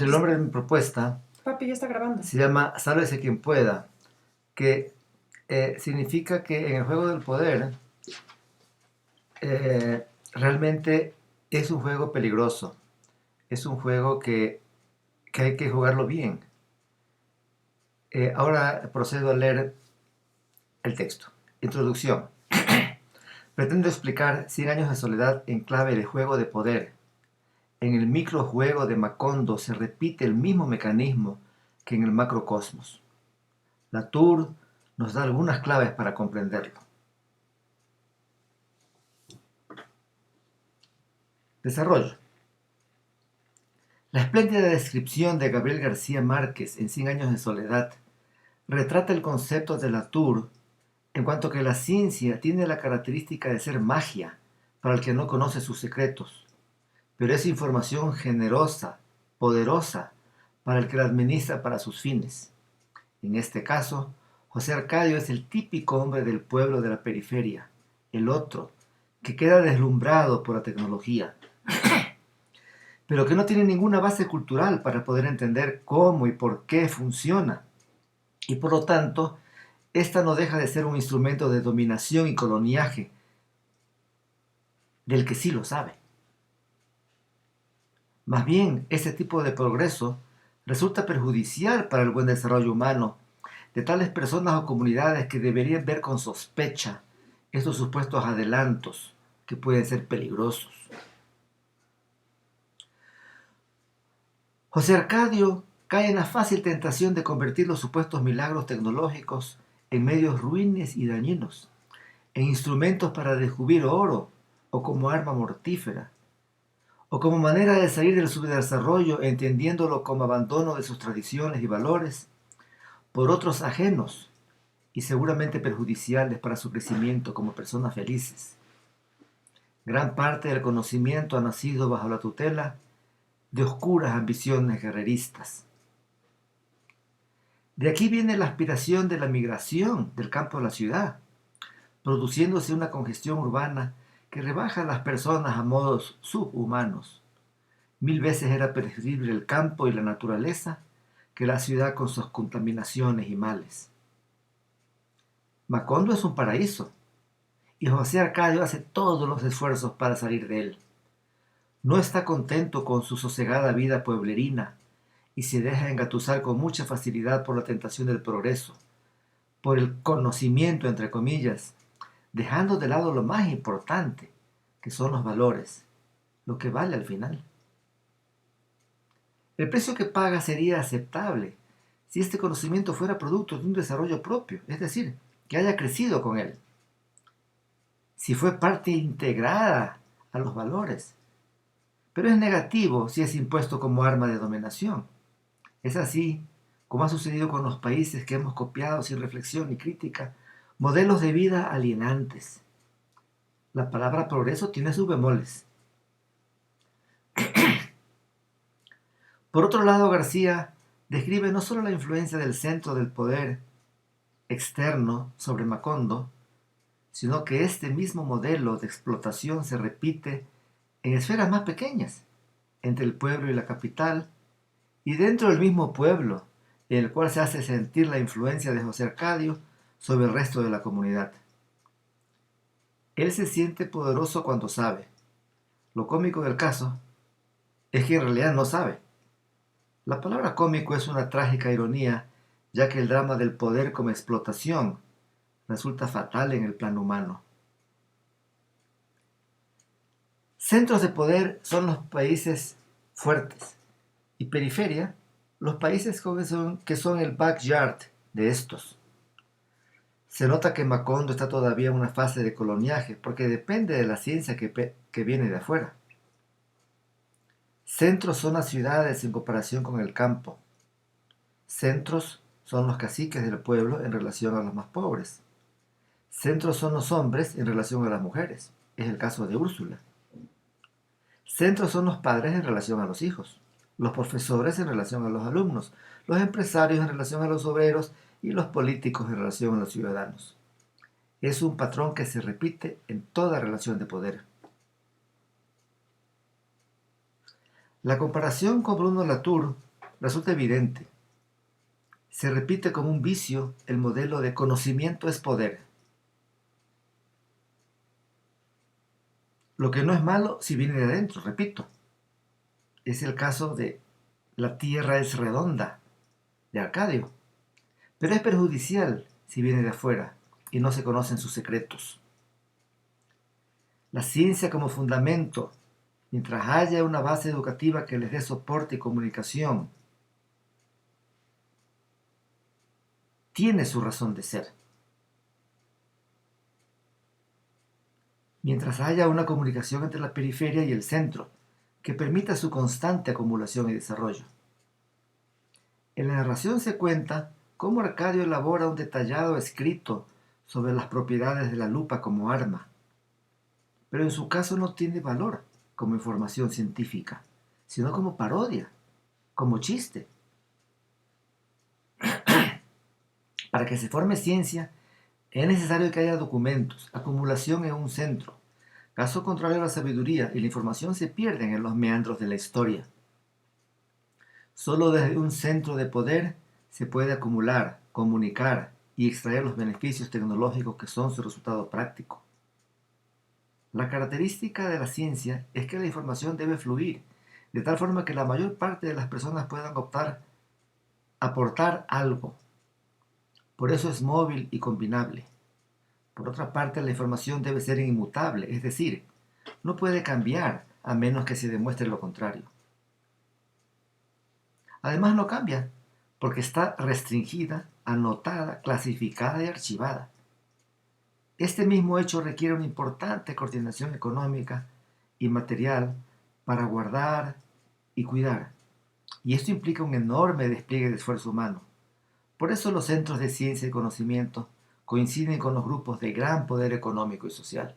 El nombre de mi propuesta Papi, ya está grabando. se llama Sálvese quien pueda, que significa que en el juego del poder realmente es un juego peligroso, es un juego que hay que jugarlo bien. Ahora procedo a leer el texto. Introducción. Pretendo explicar 100 años de soledad en clave de juego de poder. En el microjuego de Macondo se repite el mismo mecanismo que en el macrocosmos. Latour nos da algunas claves para comprenderlo. Desarrollo. La espléndida descripción de Gabriel García Márquez en 100 años de soledad retrata el concepto de Latour en cuanto que la ciencia tiene la característica de ser magia para el que no conoce sus secretos, pero es información generosa, poderosa, para el que la administra para sus fines. En este caso, José Arcadio es el típico hombre del pueblo de la periferia, el otro, que queda deslumbrado por la tecnología, pero que no tiene ninguna base cultural para poder entender cómo y por qué funciona. Y por lo tanto, esta no deja de ser un instrumento de dominación y coloniaje del que sí lo sabe. Más bien, este tipo de progreso resulta perjudicial para el buen desarrollo humano de tales personas o comunidades que deberían ver con sospecha estos supuestos adelantos que pueden ser peligrosos. José Arcadio cae en la fácil tentación de convertir los supuestos milagros tecnológicos en medios ruines y dañinos, en instrumentos para descubrir oro o como arma mortífera, o como manera de salir del subdesarrollo entendiéndolo como abandono de sus tradiciones y valores por otros ajenos y seguramente perjudiciales para su crecimiento como personas felices. Gran parte del conocimiento ha nacido bajo la tutela de oscuras ambiciones guerreristas. De aquí viene la aspiración de la migración del campo a la ciudad, produciéndose una congestión urbana que rebaja a las personas a modos subhumanos. 1000 veces era preferible el campo y la naturaleza que la ciudad con sus contaminaciones y males. Macondo es un paraíso, y José Arcadio hace todos los esfuerzos para salir de él. No está contento con su sosegada vida pueblerina y se deja engatusar con mucha facilidad por la tentación del progreso, por el conocimiento, entre comillas, dejando de lado lo más importante, que son los valores, lo que vale al final. El precio que paga sería aceptable si este conocimiento fuera producto de un desarrollo propio, es decir, que haya crecido con él, si fue parte integrada a los valores. Pero es negativo si es impuesto como arma de dominación. Es así como ha sucedido con los países que hemos copiado sin reflexión ni crítica, modelos de vida alienantes. La palabra progreso tiene sus bemoles. Por otro lado, García describe no solo la influencia del centro del poder externo sobre Macondo, sino que este mismo modelo de explotación se repite en esferas más pequeñas, entre el pueblo y la capital, y dentro del mismo pueblo, en el cual se hace sentir la influencia de José Arcadio sobre el resto de la comunidad. Él se siente poderoso cuando sabe. Lo cómico del caso es que en realidad no sabe. La palabra cómico es una trágica ironía, ya que el drama del poder como explotación resulta fatal en el plano humano. Centros de poder son los países fuertes y periferia los países que son el backyard de estos. Se nota que Macondo está todavía en una fase de coloniaje porque depende de la ciencia que viene de afuera. Centros son las ciudades en comparación con el campo. Centros son los caciques del pueblo en relación a los más pobres. Centros son los hombres en relación a las mujeres. Es el caso de Úrsula. Centros son los padres en relación a los hijos, los profesores en relación a los alumnos, los empresarios en relación a los obreros y los políticos en relación a los ciudadanos. Es un patrón que se repite en toda relación de poder. La comparación con Bruno Latour resulta evidente. Se repite como un vicio el modelo de conocimiento es poder. Lo que no es malo si viene de adentro, repito. Es el caso de La Tierra es redonda, de Arcadio. Pero es perjudicial si viene de afuera y no se conocen sus secretos. La ciencia como fundamento, mientras haya una base educativa que les dé soporte y comunicación, tiene su razón de ser. Mientras haya una comunicación entre la periferia y el centro, que permita su constante acumulación y desarrollo. En la narración se cuenta cómo Arcadio elabora un detallado escrito sobre las propiedades de la lupa como arma, pero en su caso no tiene valor como información científica, sino como parodia, como chiste. Para que se forme ciencia, es necesario que haya documentos, acumulación en un centro. Caso contrario, la sabiduría y la información se pierden en los meandros de la historia. Solo desde un centro de poder se puede acumular, comunicar y extraer los beneficios tecnológicos que son su resultado práctico. La característica de la ciencia es que la información debe fluir, de tal forma que la mayor parte de las personas puedan aportar algo. Por eso es móvil y combinable. Por otra parte, la información debe ser inmutable, es decir, no puede cambiar a menos que se demuestre lo contrario. Además, no cambia porque está restringida, anotada, clasificada y archivada. Este mismo hecho requiere una importante coordinación económica y material para guardar y cuidar, y esto implica un enorme despliegue de esfuerzo humano. Por eso los centros de ciencia y conocimiento coinciden con los grupos de gran poder económico y social.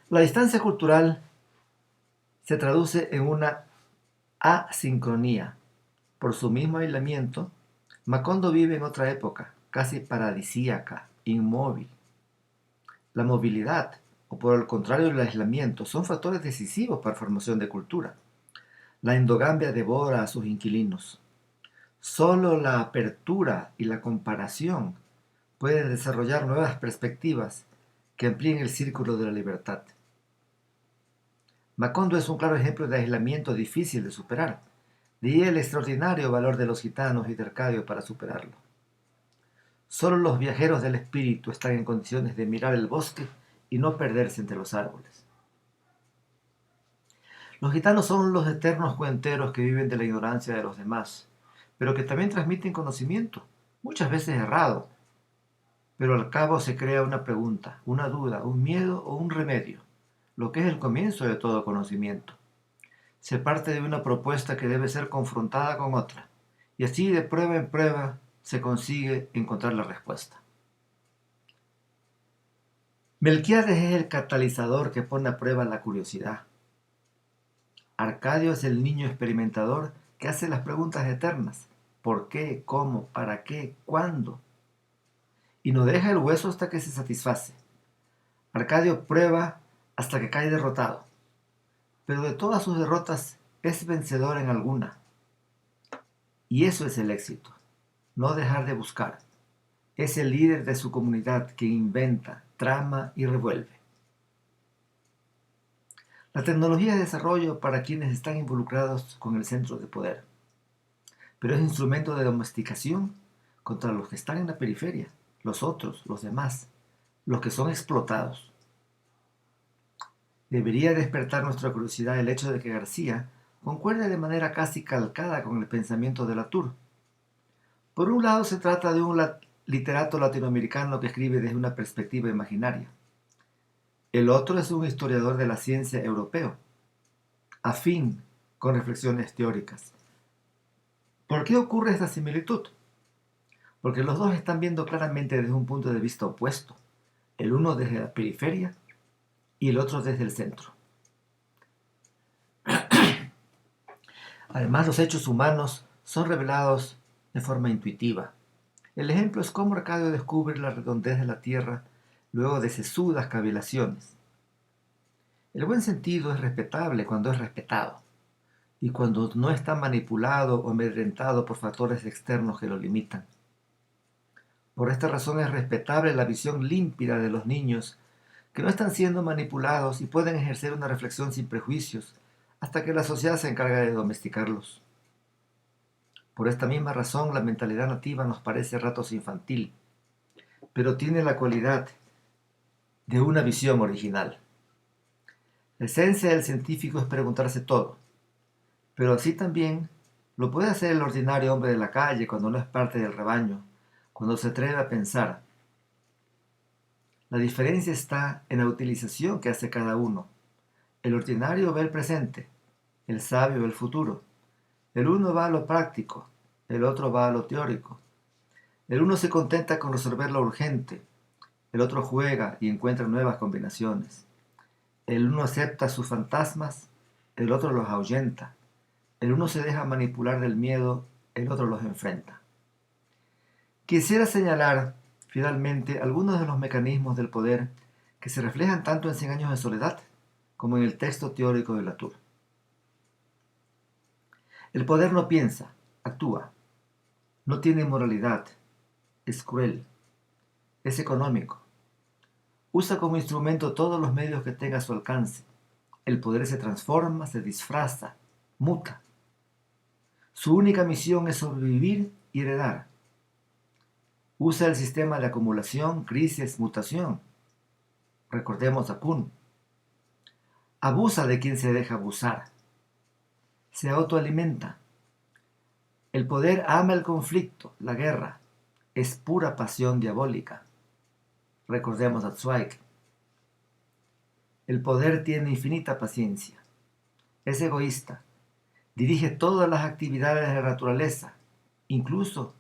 La distancia cultural se traduce en una asincronía. Por su mismo aislamiento, Macondo vive en otra época, casi paradisíaca, inmóvil. La movilidad, o por el contrario el aislamiento, son factores decisivos para la formación de cultura. La endogambia devora a sus inquilinos. Solo la apertura y la comparación pueden desarrollar nuevas perspectivas que amplíen el círculo de la libertad. Macondo es un claro ejemplo de aislamiento difícil de superar. De ahí el extraordinario valor de los gitanos y de Arcadio para superarlo. Solo los viajeros del espíritu están en condiciones de mirar el bosque y no perderse entre los árboles. Los gitanos son los eternos cuenteros que viven de la ignorancia de los demás, pero que también transmiten conocimiento, muchas veces errado. Pero al cabo se crea una pregunta, una duda, un miedo o un remedio, lo que es el comienzo de todo conocimiento. Se parte de una propuesta que debe ser confrontada con otra, y así de prueba en prueba se consigue encontrar la respuesta. Melquiades es el catalizador que pone a prueba la curiosidad. Arcadio es el niño experimentador que hace las preguntas eternas. ¿Por qué? ¿Cómo? ¿Para qué? ¿Cuándo? Y no deja el hueso hasta que se satisface. Arcadio prueba hasta que cae derrotado. Pero de todas sus derrotas es vencedor en alguna. Y eso es el éxito. No dejar de buscar. Es el líder de su comunidad que inventa, trama y revuelve. La tecnología es desarrollo para quienes están involucrados con el centro de poder, pero es instrumento de domesticación contra los que están en la periferia, los otros, los demás, los que son explotados. Debería despertar nuestra curiosidad el hecho de que García concuerde de manera casi calcada con el pensamiento de Latour. Por un lado, se trata de un literato latinoamericano que escribe desde una perspectiva imaginaria. El otro es un historiador de la ciencia europeo, afín con reflexiones teóricas. ¿Por qué ocurre esta similitud? Porque los dos están viendo claramente desde un punto de vista opuesto, el uno desde la periferia y el otro desde el centro. Además, los hechos humanos son revelados de forma intuitiva. El ejemplo es cómo Arcadio descubre la redondez de la Tierra luego de sesudas cavilaciones. El buen sentido es respetable cuando es respetado. y cuando no está manipulado o amedrentado por factores externos que lo limitan. Por esta razón es respetable la visión límpida de los niños que no están siendo manipulados y pueden ejercer una reflexión sin prejuicios hasta que la sociedad se encarga de domesticarlos. Por esta misma razón la mentalidad nativa nos parece a ratos infantil, pero tiene la cualidad de una visión original. La esencia del científico es preguntarse todo, pero así también lo puede hacer el ordinario hombre de la calle cuando no es parte del rebaño, cuando se atreve a pensar. La diferencia está en la utilización que hace cada uno. El ordinario ve el presente, el sabio ve el futuro. El uno va a lo práctico, el otro va a lo teórico. El uno se contenta con resolver lo urgente, el otro juega y encuentra nuevas combinaciones. El uno acepta sus fantasmas, el otro los ahuyenta. El uno se deja manipular del miedo, el otro los enfrenta. Quisiera señalar, finalmente, algunos de los mecanismos del poder que se reflejan tanto en Cien años de soledad como en el texto teórico de Latour. El poder no piensa, actúa. No tiene moralidad, es cruel, es económico. Usa como instrumento todos los medios que tenga a su alcance. El poder se transforma, se disfraza, muta. Su única misión es sobrevivir y heredar. Usa el sistema de acumulación, crisis, mutación. Recordemos a Kuhn. Abusa de quien se deja abusar. Se autoalimenta. El poder ama el conflicto, la guerra. Es pura pasión diabólica. Recordemos a Zweig. El poder tiene infinita paciencia. Es egoísta. Dirige todas las actividades de la naturaleza, incluso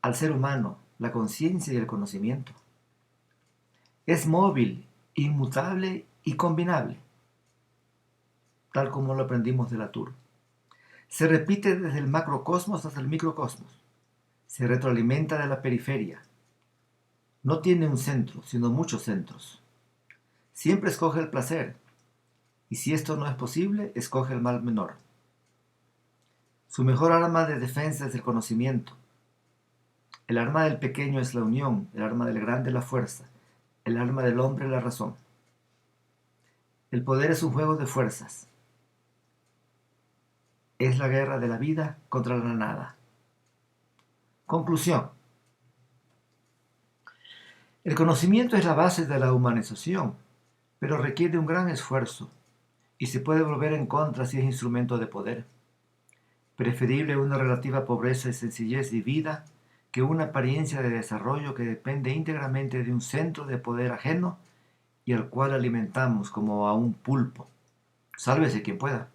al ser humano, la conciencia y el conocimiento. Es móvil, inmutable y combinable, tal como lo aprendimos de Latour. Se repite desde el macrocosmos hasta el microcosmos. Se retroalimenta de la periferia. No tiene un centro, sino muchos centros. Siempre escoge el placer, y si esto no es posible, escoge el mal menor. Su mejor arma de defensa es el conocimiento. El arma del pequeño es la unión, el arma del grande la fuerza, el arma del hombre la razón. El poder es un juego de fuerzas. Es la guerra de la vida contra la nada. Conclusión. El conocimiento es la base de la humanización, pero requiere un gran esfuerzo y se puede volver en contra si es instrumento de poder. Preferible una relativa pobreza y sencillez de vida que una apariencia de desarrollo que depende íntegramente de un centro de poder ajeno y al cual alimentamos como a un pulpo. Sálvese quien pueda.